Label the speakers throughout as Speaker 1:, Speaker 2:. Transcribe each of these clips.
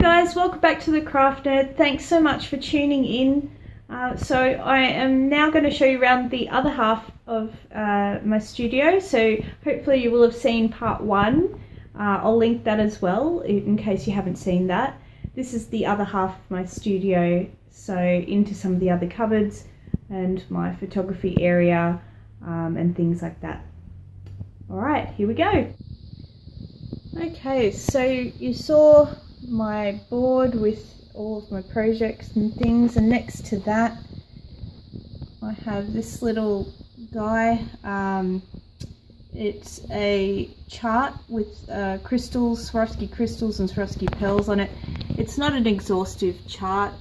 Speaker 1: guys, welcome back to the Craft Nerd. Thanks so much for tuning in. So I am now going to show you around the other half of my studio. So hopefully you will have seen part one. I'll link that as well in case you haven't seen that. This is the other half of my studio, so into some of the other cupboards and my photography area and things like that. Alright, here we go. Okay, so you saw my board with all of my projects and things, and next to that I have this little guy. It's a chart with crystals, Swarovski crystals and Swarovski pearls on it. It's not an exhaustive chart,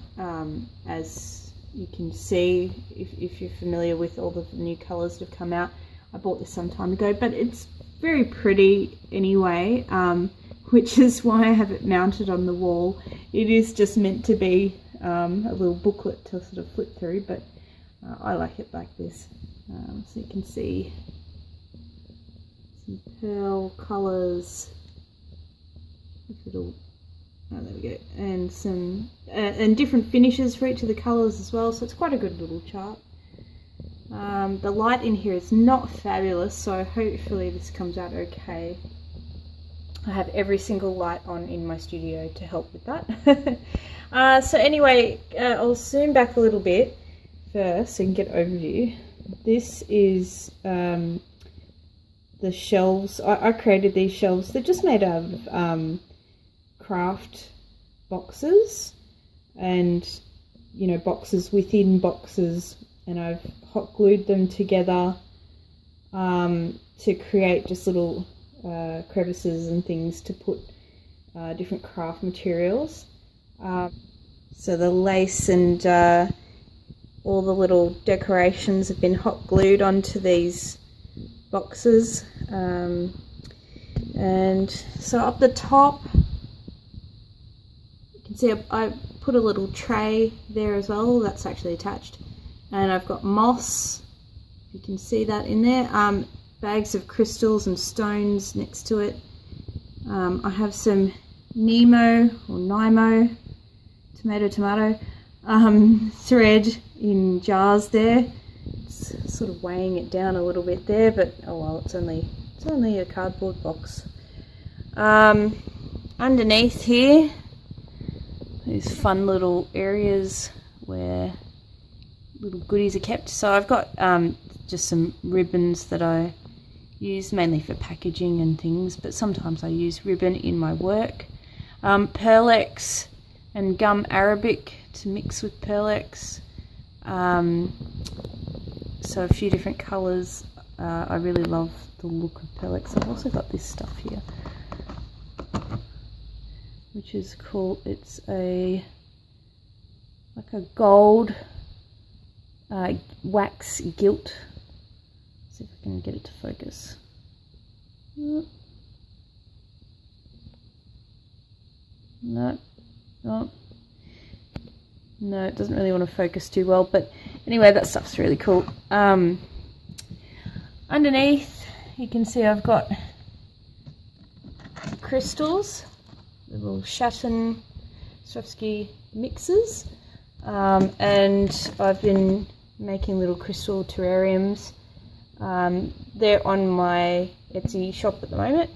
Speaker 1: as you can see if you're familiar with all the new colours that have come out. I bought this some time ago, but it's very pretty anyway, which is why I have it mounted on the wall. It is just meant to be a little booklet to sort of flip through, but I like it like this. So you can see some pearl colours, oh, there we go, and some and different finishes for each of the colours as well, so it's quite a good little chart. The light in here is not fabulous, so hopefully this comes out okay. I have every single light on in my studio to help with that. So anyway, I'll zoom back a little bit first and get overview. This is the shelves. I created these shelves. They're just made out of craft boxes, and you know, boxes within boxes, and I've hot glued them together to create just little crevices and things to put different craft materials. So the lace and all the little decorations have been hot glued onto these boxes, and so up the top you can see I put a little tray there as well. That's actually attached, and I've got moss, you can see that in there, bags of crystals and stones next to it. I have some Nemo or Nimo, tomato, thread in jars there. It's sort of weighing it down a little bit there, but oh well, it's only a cardboard box. Underneath here, these fun little areas where little goodies are kept. So I've got just some ribbons that I use mainly for packaging and things, but sometimes I use ribbon in my work. Pearlex and gum arabic to mix with pearlex. So a few different colours. I really love the look of pearlex. I've also got this stuff here, which is cool. It's like a gold wax gilt. Let's see if I can get it to focus. No, oh. No, it doesn't really want to focus too well, but anyway, that stuff's really cool. Underneath, you can see I've got crystals, little Shatton Swarovski mixes, and I've been making little crystal terrariums. They're on my Etsy shop at the moment,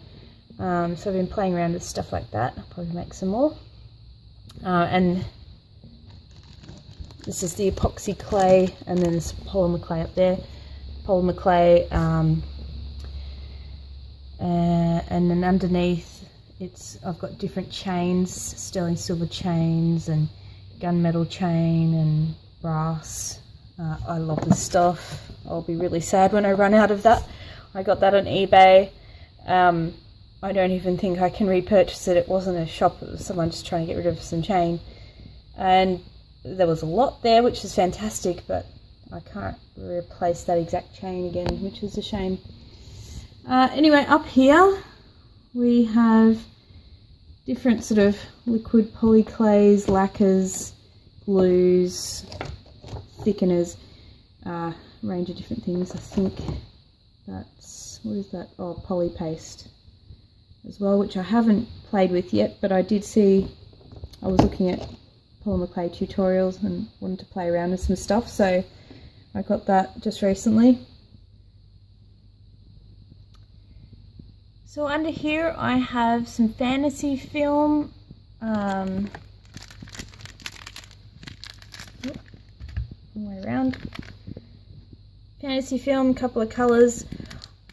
Speaker 1: so I've been playing around with stuff like that. I'll probably make some more. And this is the epoxy clay, and then there's polymer clay up there. Polymer clay, and then underneath I've got different chains, sterling silver chains and gunmetal chain and brass. I love this stuff. I'll be really sad when I run out of that. I got that on eBay. I don't even think I can repurchase it. It wasn't a shop, it was someone just trying to get rid of some chain. And there was a lot there, which is fantastic, but I can't replace that exact chain again, which is a shame. Anyway, up here we have different sort of liquid polyclays, lacquers, glues, thickeners, range of different things. I think that's, what is that? Oh, poly paste as well, which I haven't played with yet, but I did see I was looking at polymer clay tutorials and wanted to play around with some stuff, so I got that just recently. So under here I have some fantasy film. Wrong way around. Fantasy film, couple of colours.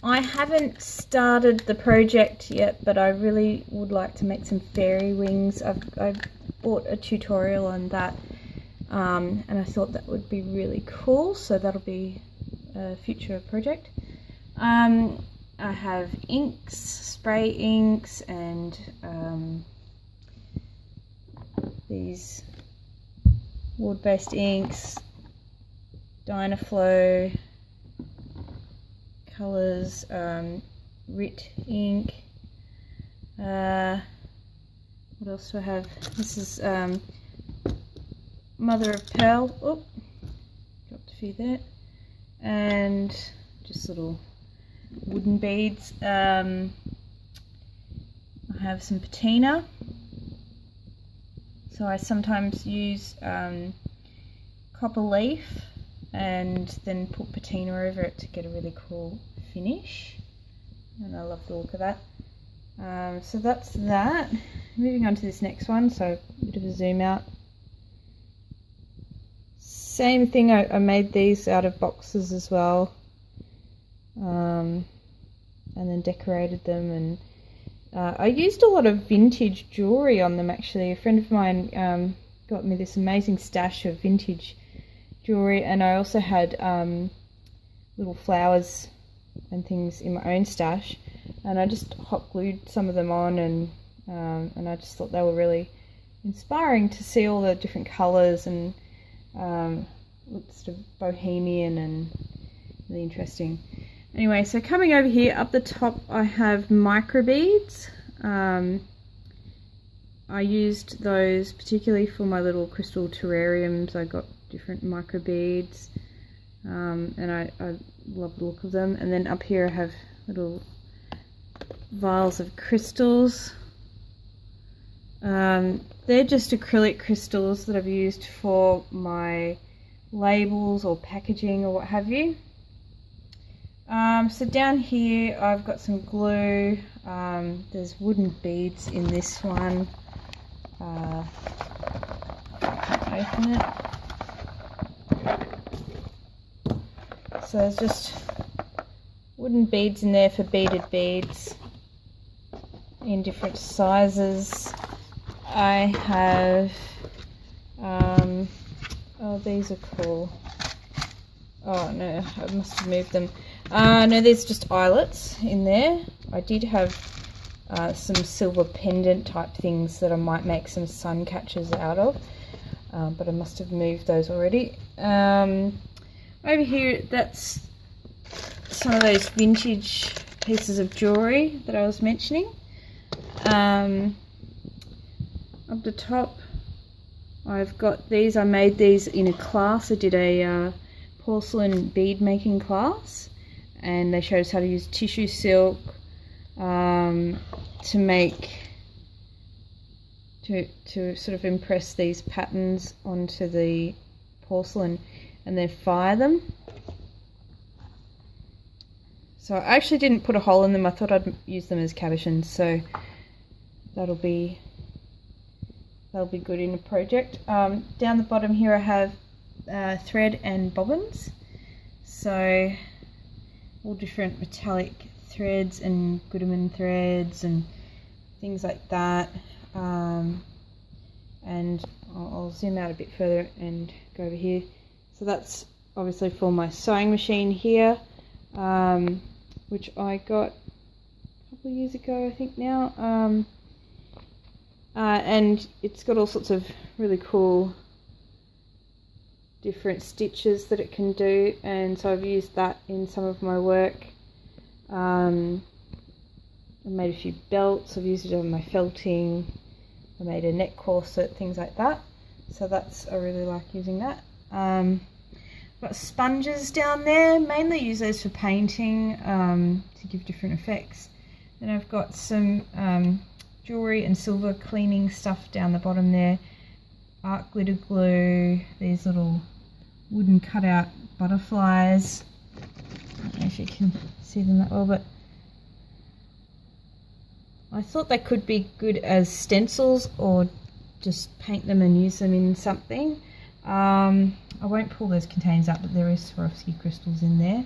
Speaker 1: I haven't started the project yet, but I really would like to make some fairy wings. I bought a tutorial on that, and I thought that would be really cool, so that'll be a future project. I have inks, spray inks, and these wood-based inks, Dynaflow colours, Rit ink. What else do I have? This is Mother of Pearl. Oh, dropped a few there. And just little wooden beads. I have some patina. So I sometimes use copper leaf and then put patina over it to get a really cool finish, and I love the look of that. So that's that. Moving on to this next one, so a bit of a zoom out. Same thing, I made these out of boxes as well, and then decorated them, and I used a lot of vintage jewellery on them actually. A friend of mine got me this amazing stash of vintage jewellery, and I also had little flowers and things in my own stash, and I just hot glued some of them on, and I just thought they were really inspiring to see all the different colours, and looked sort of bohemian and really interesting. Anyway, so coming over here, up the top I have microbeads. I used those particularly for my little crystal terrariums. I got different microbeads, and I love the look of them. And then up here I have little vials of crystals. They're just acrylic crystals that I've used for my labels or packaging or what have you. So down here I've got some glue. There's wooden beads in this one. I can't open it. So there's just wooden beads in there for beaded beads in different sizes. I have, oh, these are cool. Oh no, I must have moved them. No, there's just eyelets in there. I did have some silver pendant type things that I might make some sun catchers out of, but I must have moved those already. Over here, that's some of those vintage pieces of jewellery that I was mentioning. Up the top I've got these. I made these in a class. I did a porcelain bead making class, and they showed us how to use tissue silk to make, to sort of impress these patterns onto the porcelain and then fire them. So I actually didn't put a hole in them. I thought I'd use them as cabochons, so that'll be good in a project. Down the bottom here I have thread and bobbins, so all different metallic threads and Goodman threads and things like that. And I'll zoom out a bit further and go over here. So that's obviously for my sewing machine here, which I got a couple of years ago, I think now. And it's got all sorts of really cool different stitches that it can do, and so I've used that in some of my work. I made a few belts. I've used it on my felting. I made a neck corset, things like that. So I really like using that. Got sponges down there. Mainly use those for painting, to give different effects. Then I've got some jewellery and silver cleaning stuff down the bottom there. Art glitter glue, these little wooden cutout butterflies. I don't know if you can see them that well, but I thought they could be good as stencils or just paint them and use them in something. I won't pull those containers out, but there is Swarovski crystals in there.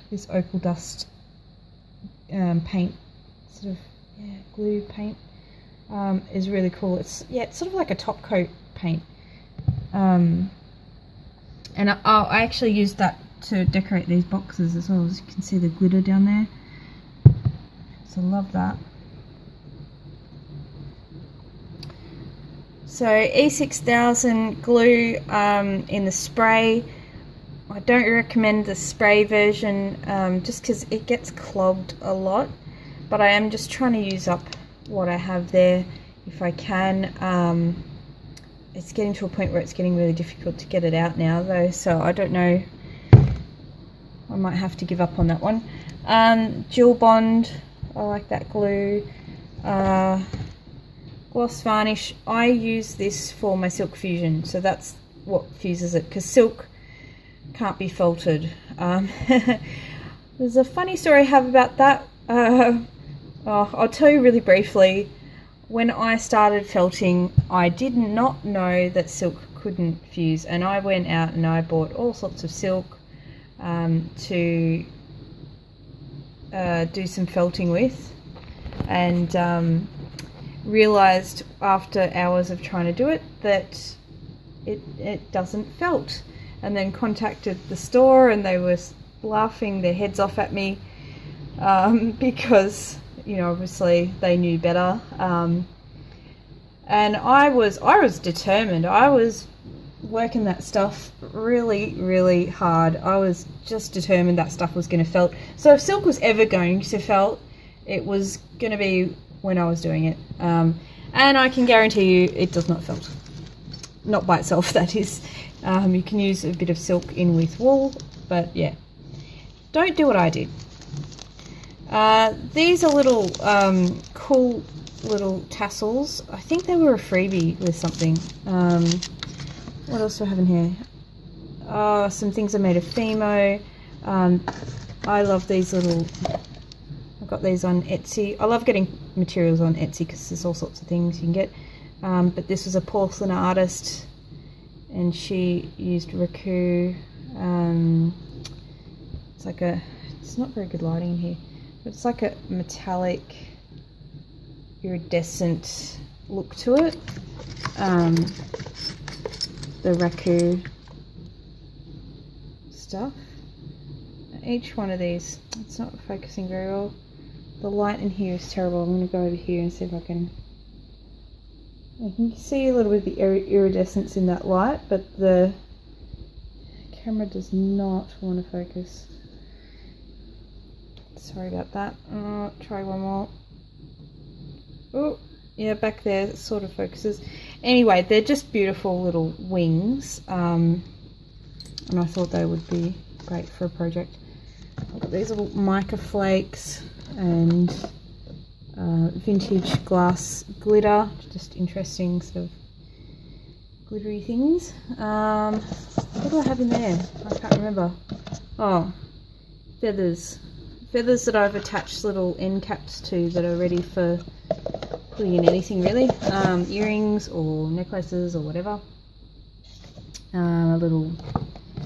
Speaker 1: This opal dust paint, sort of glue paint, is really cool. It's sort of like a top coat paint, and I actually used that to decorate these boxes as well. As you can see the glitter down there, so I love that. So E6000 glue in the spray. I don't recommend the spray version just because it gets clogged a lot, but I am just trying to use up what I have there if I can. It's getting to a point where it's getting really difficult to get it out now though, so I don't know, I might have to give up on that one. Jewel Bond, I like that glue. Gloss varnish, I use this for my silk fusion, so that's what fuses it, because silk can't be felted. There's a funny story I have about that. I'll tell you really briefly. When I started felting, I did not know that silk couldn't fuse, and I went out and I bought all sorts of silk to do some felting with, and realized after hours of trying to do it that it doesn't felt, and then contacted the store and they were laughing their heads off at me because, you know, obviously they knew better, and I was determined. I was working that stuff really hard. I was just determined that stuff was going to felt. So if silk was ever going to felt, it was going to be when I was doing it, and I can guarantee you it does not felt, not by itself, that is. You can use a bit of silk in with wool, but yeah, don't do what I did. These are little cool little tassels. I think they were a freebie with something. What else do I have in here? Some things I made of Fimo. I love these little, I've got these on Etsy. I love getting materials on Etsy because there's all sorts of things you can get. But this was a porcelain artist, and she used Raku. It's like it's not very good lighting here, but it's like a metallic iridescent look to it. The Raku stuff. Each one of these, it's not focusing very well. The light in here is terrible. I'm going to go over here and see if I can see a little bit of the iridescence in that light, but the camera does not want to focus. Sorry about that. Try one more. Oh, yeah, back there it sort of focuses. Anyway, they're just beautiful little wings, and I thought they would be great for a project. I've got these little mica flakes and vintage glass glitter, just interesting sort of glittery things. What do I have in there? I can't remember. Oh, feathers. Feathers that I've attached little end caps to that are ready for putting in anything really. Earrings or necklaces or whatever. A little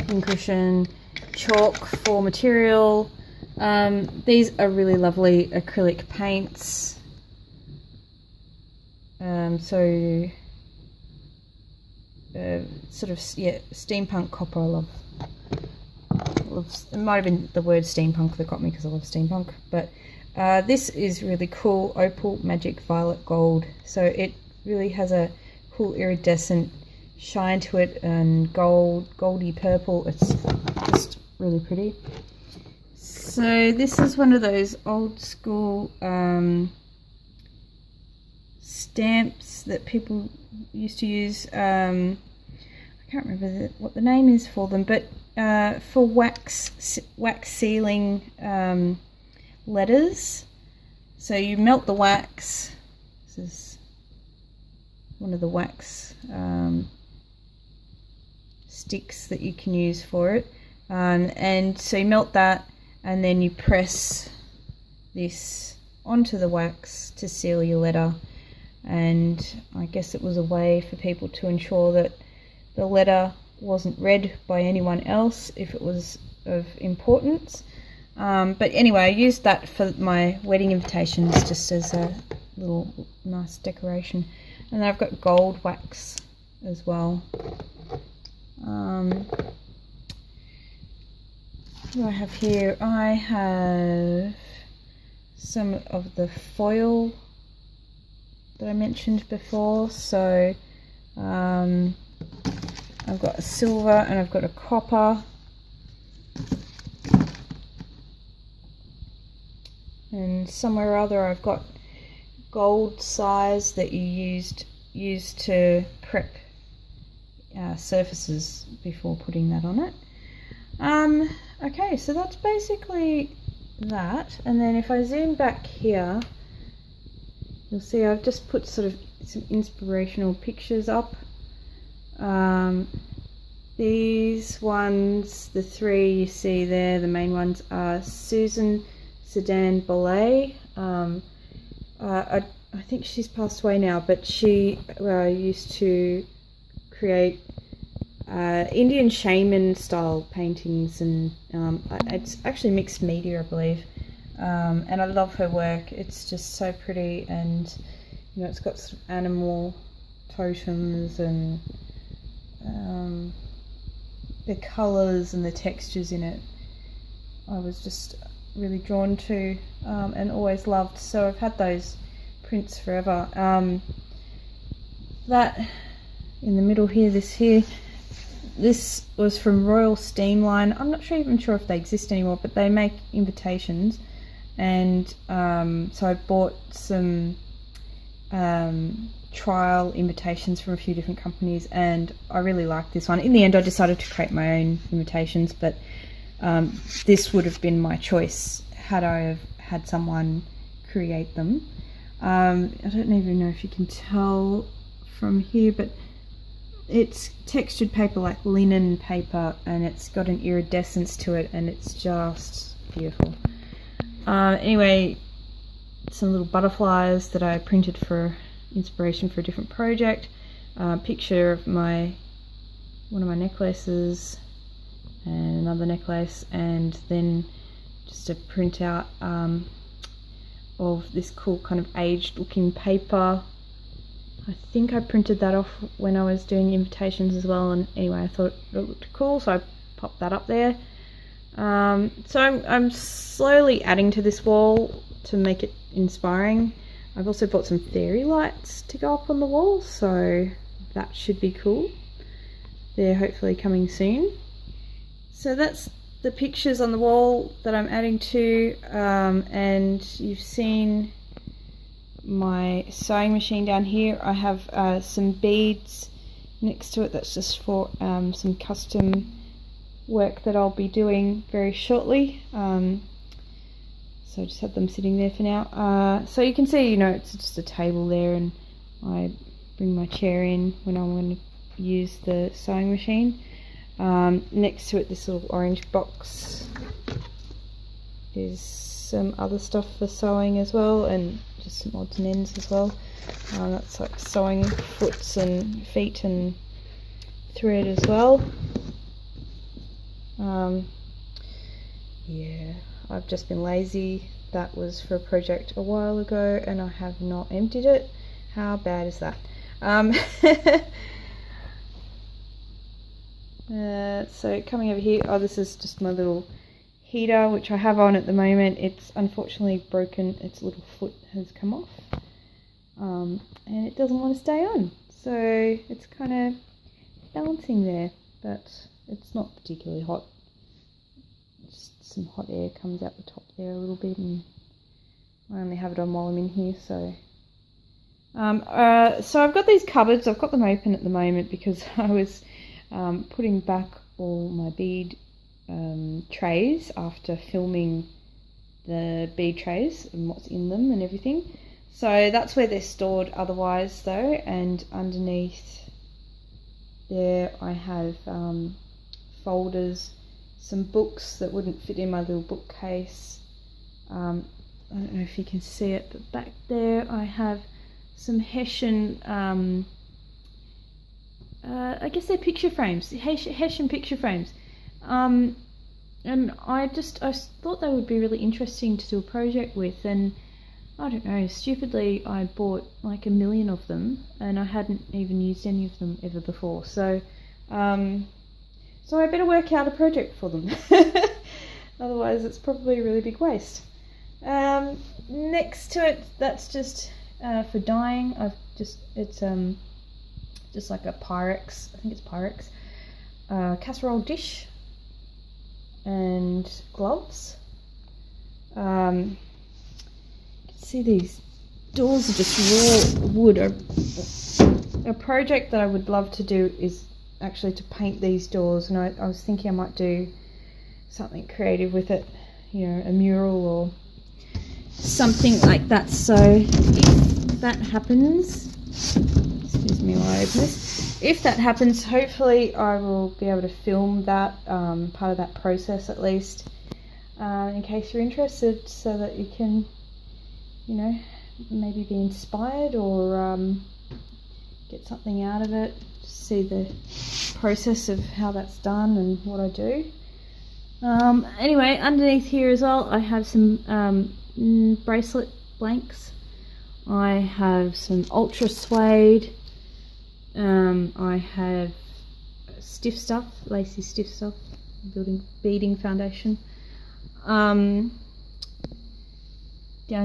Speaker 1: pincushion, chalk for material. These are really lovely acrylic paints. Sort of, yeah, steampunk copper. I love. It might have been the word steampunk that got me because I love steampunk. But this is really cool. Opal Magic Violet Gold. So it really has a cool iridescent shine to it, and goldy purple. It's just really pretty. So this is one of those old school stamps that people used to use. I can't remember what the name is for them, but for wax sealing letters. So you melt the wax. This is one of the wax sticks that you can use for it. And so you melt that, and then you press this onto the wax to seal your letter. And I guess it was a way for people to ensure that the letter wasn't read by anyone else if it was of importance. But anyway, I used that for my wedding invitations just as a little nice decoration. And then I've got gold wax as well. What do I have here? I have some of the foil that I mentioned before. So I've got a silver and I've got a copper. And somewhere or other I've got gold size that you use to prep surfaces before putting that on it. Okay, so that's basically that. And then if I zoom back here, you'll see I've just put sort of some inspirational pictures up. These ones, the three you see there, the main ones are Susan Sedan Belay. I think she's passed away now, but she used to create Indian shaman style paintings, and it's actually mixed media, I believe. And I love her work. It's just so pretty, and you know, it's got some animal totems, and the colours and the textures in it I was just really drawn to and always loved. So I've had those prints forever. That in the middle here, this was from Royal Steam Line. I'm not even sure if they exist anymore, but they make invitations, and so I bought some trial invitations from a few different companies, and I really liked this one. In the end I decided to create my own invitations, but this would have been my choice had I have had someone create them. I don't even know if you can tell from here, but it's textured paper like linen paper, and it's got an iridescence to it, and it's just beautiful. Anyway, some little butterflies that I printed for inspiration for a different project. Picture of one of my necklaces and another necklace, and then just a printout of this cool kind of aged looking paper. I think I printed that off when I was doing invitations as well, and anyway I thought it looked cool, so I popped that up there. So I'm slowly adding to this wall to make it inspiring. I've also bought some fairy lights to go up on the wall, so that should be cool. They're hopefully coming soon. So that's the pictures on the wall that I'm adding to, and you've seen my sewing machine down here. I have some beads next to it. That's just for some custom work that I'll be doing very shortly. So I just have them sitting there for now. So you can see, you know, it's just a table there, and I bring my chair in when I want to use the sewing machine. Next to it, this little orange box is some other stuff for sewing as well, and just some odds and ends as well. That's like sewing foots and feet and thread as well. Yeah, I've just been lazy. That was for a project a while ago, and I have not emptied it. How bad is that? So coming over here, this is just my little heater, which I have on at the moment. It's unfortunately broken. Its little foot has come off, and it doesn't want to stay on, so it's kind of balancing there, but it's not particularly hot. Just some hot air comes out the top there a little bit, and I only have it on while I'm in here. So so I've got these cupboards. I've got them open at the moment because I was putting back all my bead trays after filming the bead trays and what's in them and everything. So that's where they're stored otherwise though, and underneath there I have folders, some books that wouldn't fit in my little bookcase. I don't know if you can see it, but back there I have some Hessian, I guess they're picture frames, Hessian picture frames. And I thought they would be really interesting to do a project with, and I don't know, stupidly I bought like 1 million of them and I hadn't even used any of them ever before. So so I better work out a project for them. Otherwise it's probably a really big waste. Next to it, that's just for dyeing. It's just like a Pyrex, I think it's Pyrex, casserole dish and gloves. See, these doors are just raw wood. A project that I would love to do is actually to paint these doors, and I was thinking I might do something creative with it, you know, a mural or something like that. So if that happens, excuse me while I open this, if that happens, hopefully I will be able to film that, part of that process at least, in case you're interested, so that you can, you know, maybe be inspired or get something out of it, see the process of how that's done and what I do. Anyway, underneath here as well I have some bracelet blanks. I have some ultra suede. I have stiff stuff, lacy stiff stuff, beading foundation. Down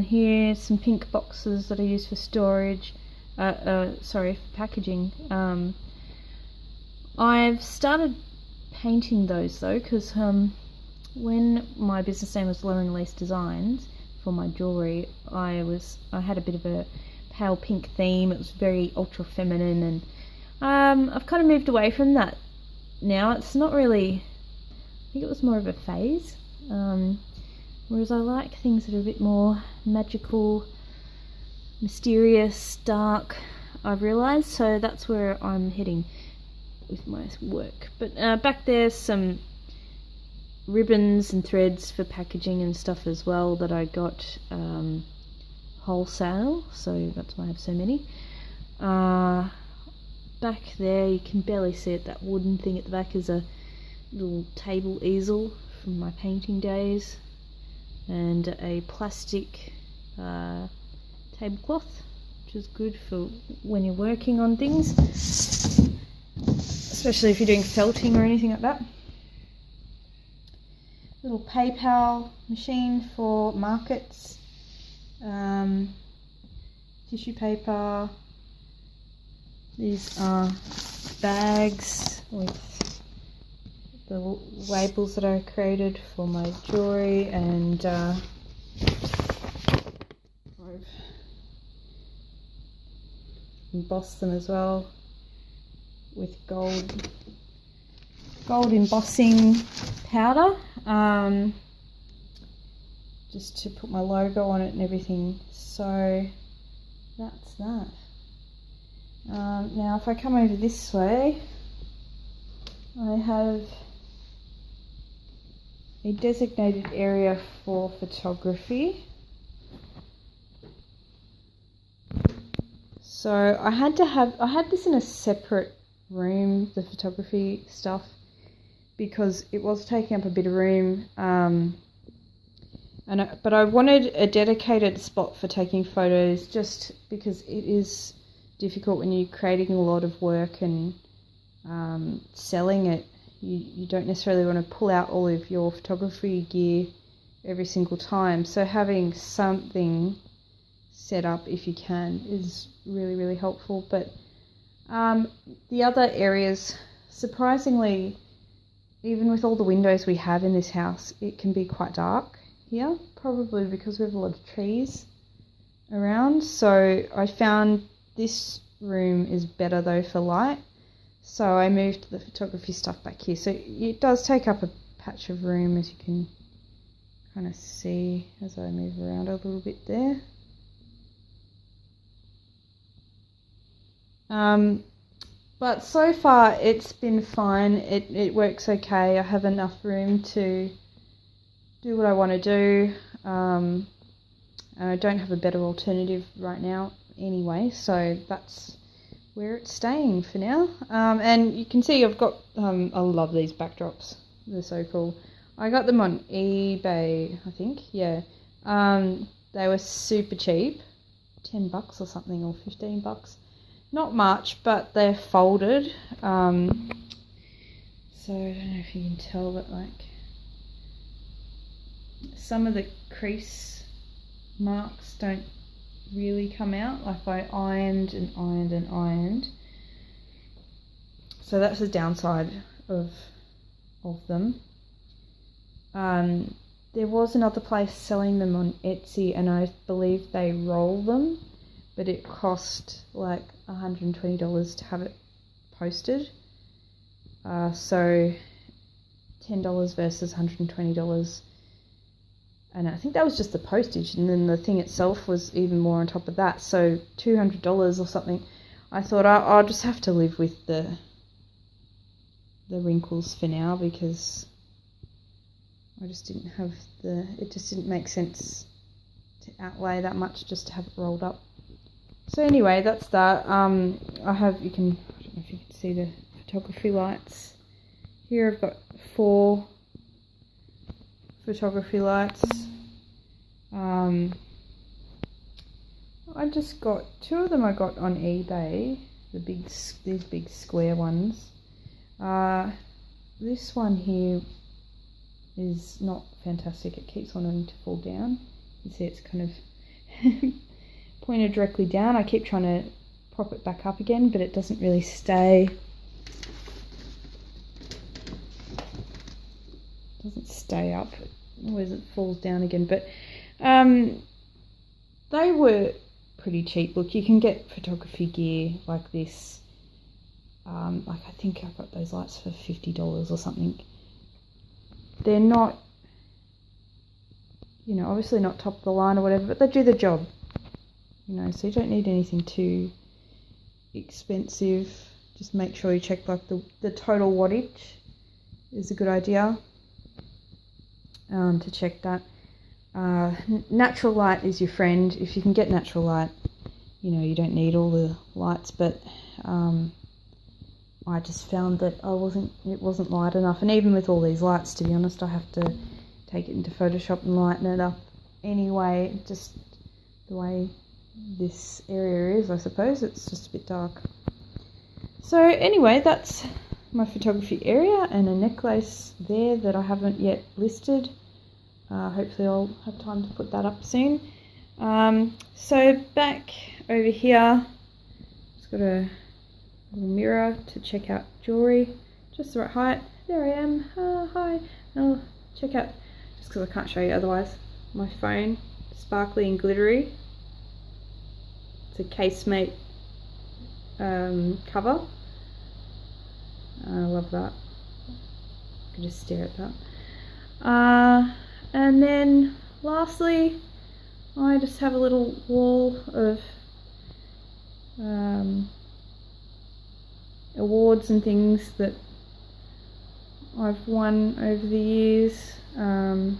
Speaker 1: here, some pink boxes that I use for storage, for packaging. I've started painting those though, because when my business name was Lauren Lease Designs for my jewellery, I had a bit of a pale pink theme. It was very ultra feminine, and I've kind of moved away from that now. It's not really, I think it was more of a phase. Whereas I like things that are a bit more magical, mysterious, dark, I've realised, so that's where I'm heading with my work. But back there's some ribbons and threads for packaging and stuff as well that I got wholesale, so that's why I have so many. Back there, you can barely see it, that wooden thing at the back is a little table easel from my painting days, and a plastic tablecloth, which is good for when you're working on things, especially if you're doing felting or anything like that. Little PayPal machine for markets, tissue paper. These are bags with the labels that I created for my jewellery, and I've embossed them as well with gold embossing powder, just to put my logo on it and everything. So that's that. Now if I come over this way, I have a designated area for photography. So I had this in a separate room, the photography stuff, because it was taking up a bit of room, but I wanted a dedicated spot for taking photos, just because it is difficult when you're creating a lot of work and selling it. You don't necessarily want to pull out all of your photography gear every single time, so having something set up, if you can, is really, really helpful. But the other areas, surprisingly, even with all the windows we have in this house, it can be quite dark here, probably because we have a lot of trees around. So I found this room is better though for light, so I moved the photography stuff back here. So it does take up a patch of room, as you can kind of see as I move around a little bit there. But so far it's been fine. It works okay. I have enough room to do what I want to do. And I don't have a better alternative right now anyway, so that's where it's staying for now. And you can see I've got, I love these backdrops. They're so cool. I got them on eBay, I think, yeah. They were super cheap, $10 or something, or $15. Not much, but they're folded. So I don't know if you can tell, but like some of the crease marks don't really come out. Like I ironed and ironed and ironed. So that's the downside of them. There was another place selling them on Etsy, and I believe they roll them, but it cost like $120 to have it posted. So $10 versus $120. And I think that was just the postage, and then the thing itself was even more on top of that, so $200 or something. I thought I'll just have to live with the wrinkles for now, because I just didn't have it just didn't make sense to outlay that much just to have it rolled up. So anyway, that's that. I don't know if you can see the photography lights. Here I've got 4 photography lights. I just got 2 of them. I got on eBay, these big square ones. This one here is not fantastic. It keeps wanting to fall down. You see it's kind of pointed directly down. I keep trying to prop it back up again, but it doesn't really stay. It doesn't stay up. Always it falls down again. But they were pretty cheap. Look, you can get photography gear like this. Like I think I got those lights for $50 or something. They're not, you know, obviously not top of the line or whatever, but they do the job. You know, so you don't need anything too expensive. Just make sure you check like the total wattage is a good idea to check that. Natural light is your friend. If you can get natural light, you know, you don't need all the lights, but I just found that it wasn't light enough. And even with all these lights, to be honest, I have to take it into Photoshop and lighten it up anyway, just the way this area is, I suppose. It's just a bit dark. So anyway, that's my photography area, and a necklace there that I haven't yet listed. Hopefully I'll have time to put that up soon. So back over here, just got a little mirror to check out jewellery, just the right height. There I am. Hi. I'll check out, just because I can't show you otherwise, my phone, sparkly and glittery. It's a casemate cover. I love that. I can just stare at that. And then lastly, I just have a little wall of awards and things that I've won over the years. Some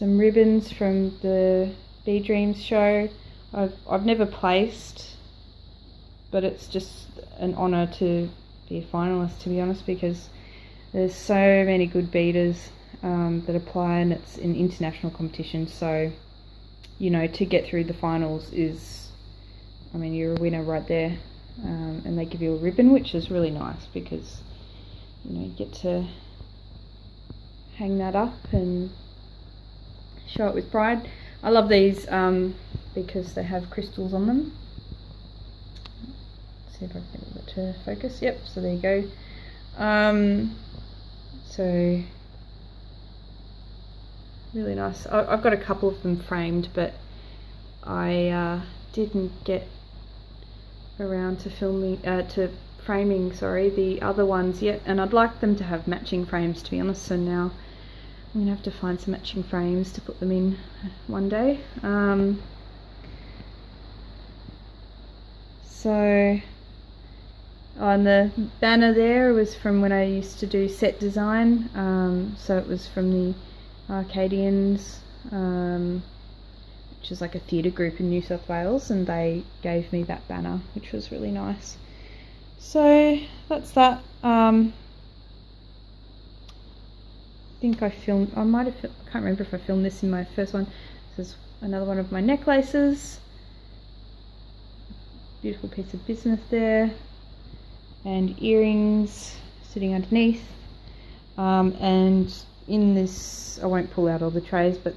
Speaker 1: ribbons from the Bee Dreams show. I've never placed, but it's just an honour to be a finalist, to be honest, because there's so many good beaters that apply, and it's an international competition, so you know, to get through the finals is, I mean, you're a winner right there. And they give you a ribbon, which is really nice, because you know, you get to hang that up and show it with pride. I love these because they have crystals on them. Let's see if I can get it to focus. Yep, so there you go. So really nice. I've got a couple of them framed, but I didn't get around to framing the other ones yet, and I'd like them to have matching frames, to be honest. So now I'm gonna have to find some matching frames to put them in one day. So on the banner there was from when I used to do set design, so it was from the Arcadians, which is like a theatre group in New South Wales, and they gave me that banner, which was really nice. So that's that. I think I might have, I can't remember if I filmed this in my first one. This is another one of my necklaces. Beautiful piece of business there. And earrings sitting underneath. And in this, I won't pull out all the trays, but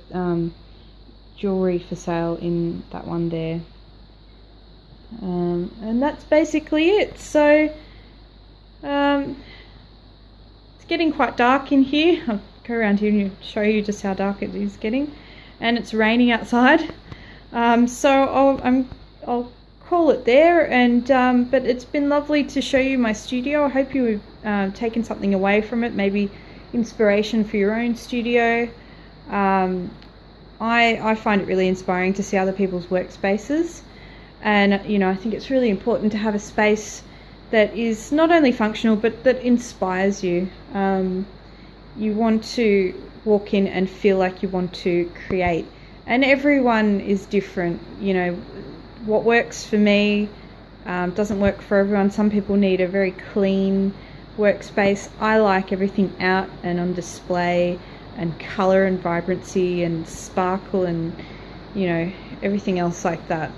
Speaker 1: jewellery for sale in that one there. And that's basically it. So it's getting quite dark in here. I'll go around here and show you just how dark it is getting, and it's raining outside. So I'll call it there. And but it's been lovely to show you my studio. I hope you've taken something away from it, maybe inspiration for your own studio. I find it really inspiring to see other people's workspaces, and you know, I think it's really important to have a space that is not only functional but that inspires you. You want to walk in and feel like you want to create, and everyone is different. You know, what works for me doesn't work for everyone. Some people need a very clean workspace. I like everything out and on display, and colour and vibrancy and sparkle, and you know, everything else like that.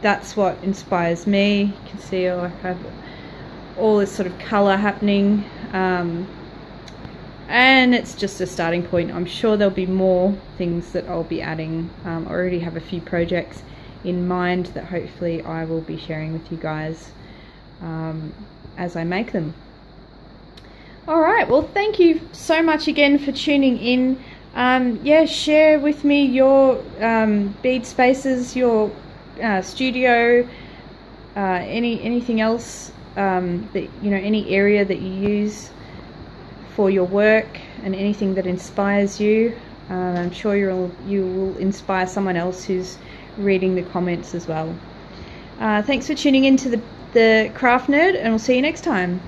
Speaker 1: That's what inspires me. You can see I have all this sort of colour happening, and it's just a starting point. I'm sure there'll be more things that I'll be adding. I already have a few projects in mind that hopefully I will be sharing with you guys as I make them. Alright, well, thank you so much again for tuning in. Yeah, share with me your bead spaces, your studio, anything else that, you know, any area that you use for your work, and anything that inspires you. I'm sure you will inspire someone else who's reading the comments as well. Thanks for tuning in to the Craft Nerd, and we'll see you next time.